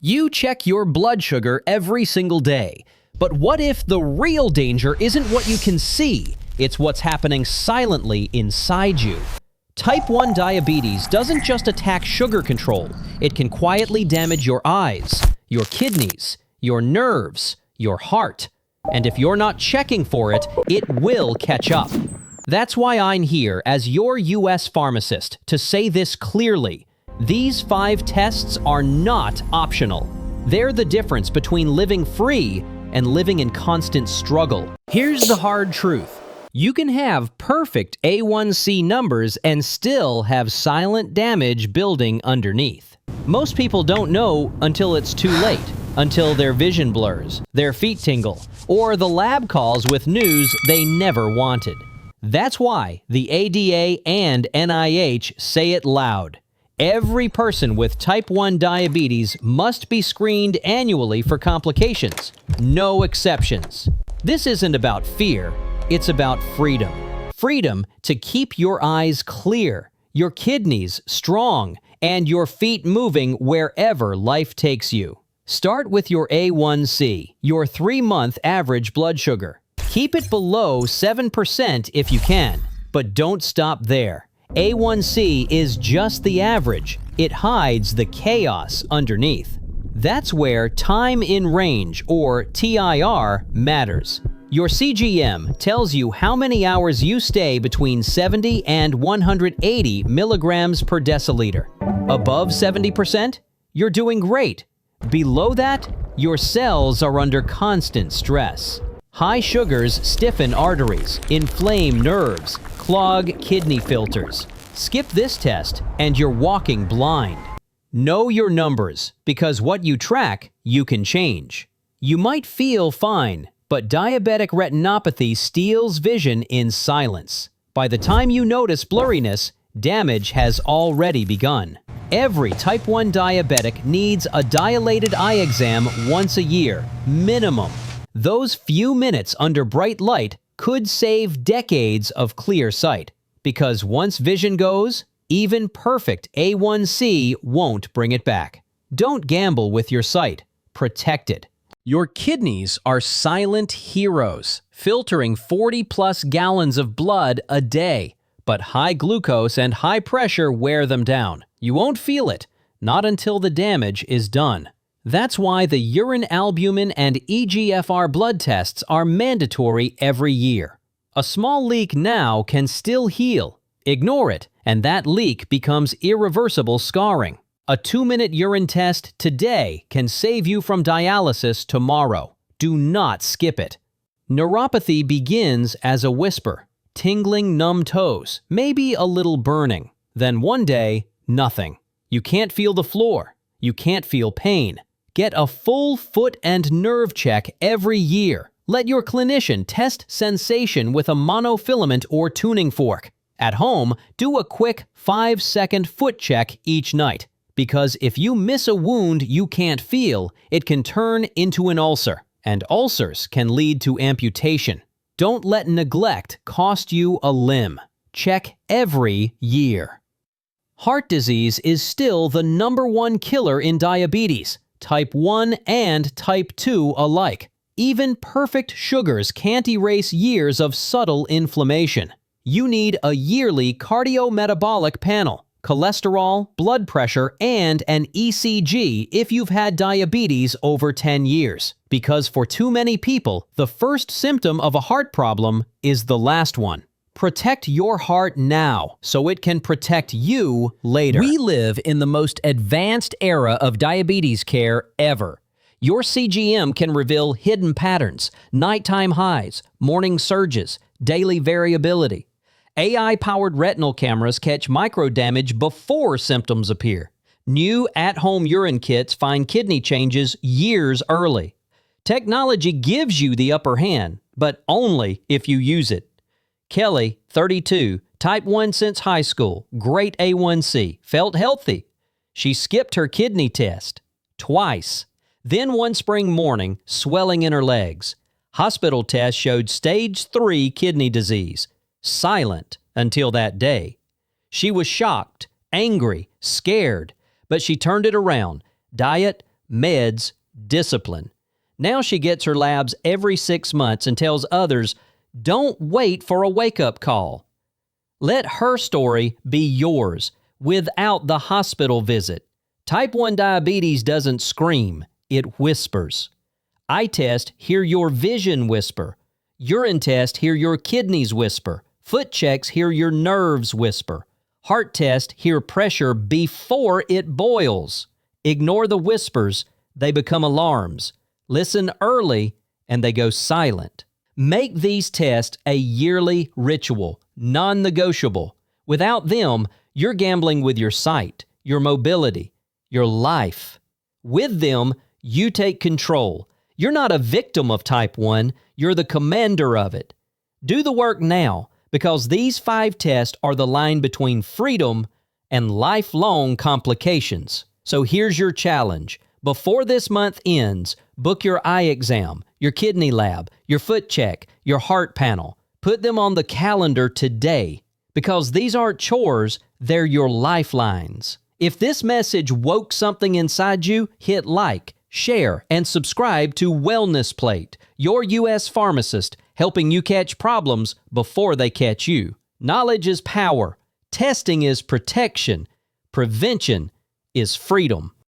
You check your blood sugar every single day. But what if the real danger isn't what you can see? It's what's happening silently inside you. Type 1 diabetes doesn't just attack sugar control. It can quietly damage your eyes, your kidneys, your nerves, your heart. And if you're not checking for it, it will catch up. That's why I'm here as your U.S. pharmacist to say this clearly. These 5 tests are not optional. They're the difference between living free and living in constant struggle. Here's the hard truth. You can have perfect A1C numbers and still have silent damage building underneath. Most people don't know until it's too late, until their vision blurs, their feet tingle, or the lab calls with news they never wanted. That's why the ADA and NIH say it loud. Every person with type 1 diabetes must be screened annually for complications. No exceptions. This isn't about fear, it's about freedom. Freedom to keep your eyes clear, your kidneys strong, and your feet moving wherever life takes you. Start with your A1C, your 3-month average blood sugar. Keep it below 7% if you can, but don't stop there. A1C is just the average. It hides the chaos underneath. That's where time-in-range, or TIR, matters. Your CGM tells you how many hours you stay between 70 and 180 milligrams per deciliter. Above 70%, you're doing great. Below that, your cells are under constant stress. High sugars stiffen arteries, inflame nerves, clog kidney filters. Skip this test and you're walking blind. Know your numbers, because what you track, you can change. You might feel fine, but diabetic retinopathy steals vision in silence. By the time you notice blurriness, damage has already begun. Every type 1 diabetic needs a dilated eye exam once a year, minimum. Those few minutes under bright light could save decades of clear sight, because once vision goes, even perfect A1C won't bring it back. Don't gamble with your sight. Protect it. Your kidneys are silent heroes, filtering 40+ gallons of blood a day. But high glucose and high pressure wear them down. You won't feel it, not until the damage is done. That's why the urine albumin and eGFR blood tests are mandatory every year. A small leak now can still heal. Ignore it, and that leak becomes irreversible scarring. A 2-minute urine test today can save you from dialysis tomorrow. Do not skip it. Neuropathy begins as a whisper, tingling numb toes, maybe a little burning. Then one day, nothing. You can't feel the floor. You can't feel pain. Get a full foot and nerve check every year. Let your clinician test sensation with a monofilament or tuning fork. At home, do a quick 5-second foot check each night. Because if you miss a wound you can't feel, it can turn into an ulcer. And ulcers can lead to amputation. Don't let neglect cost you a limb. Check every year. Heart disease is still the #1 killer in diabetes. Type 1 and Type 2 alike. Even perfect sugars can't erase years of subtle inflammation. You need a yearly cardiometabolic panel, cholesterol, blood pressure, and an ECG if you've had diabetes over 10 years. Because for too many people, the first symptom of a heart problem is the last one. Protect your heart now so it can protect you later. We live in the most advanced era of diabetes care ever. Your CGM can reveal hidden patterns, nighttime highs, morning surges, daily variability. AI-powered retinal cameras catch microdamage before symptoms appear. New at-home urine kits find kidney changes years early. Technology gives you the upper hand, but only if you use it. Kelly, 32, type 1 since high school, great A1C, felt healthy. She skipped her kidney test twice. Then one spring morning, swelling in her legs. Hospital test showed stage 3 kidney disease. Silent until that day. She was shocked, angry, scared, but she turned it around. Diet, meds, discipline. Now she gets her labs every 6 months and tells others, don't wait for a wake-up call. Let her story be yours without the hospital visit. Type 1 diabetes doesn't scream, it whispers. Eye test, hear your vision whisper. Urine test, hear your kidneys whisper. Foot checks, hear your nerves whisper. Heart test, hear pressure before it boils. Ignore the whispers, they become alarms. Listen early, and they go silent. Make these tests a yearly ritual, non-negotiable. Without them, you're gambling with your sight, your mobility, your life. With them, you take control. You're not a victim of type 1, you're the commander of it. Do the work now, because these 5 tests are the line between freedom and lifelong complications. So here's your challenge. Before this month ends, book your eye exam, your kidney lab, your foot check, your heart panel. Put them on the calendar today, because these aren't chores, they're your lifelines. If this message woke something inside you, hit like, share, and subscribe to Wellness Plate, your U.S. pharmacist, helping you catch problems before they catch you. Knowledge is power. Testing is protection. Prevention is freedom.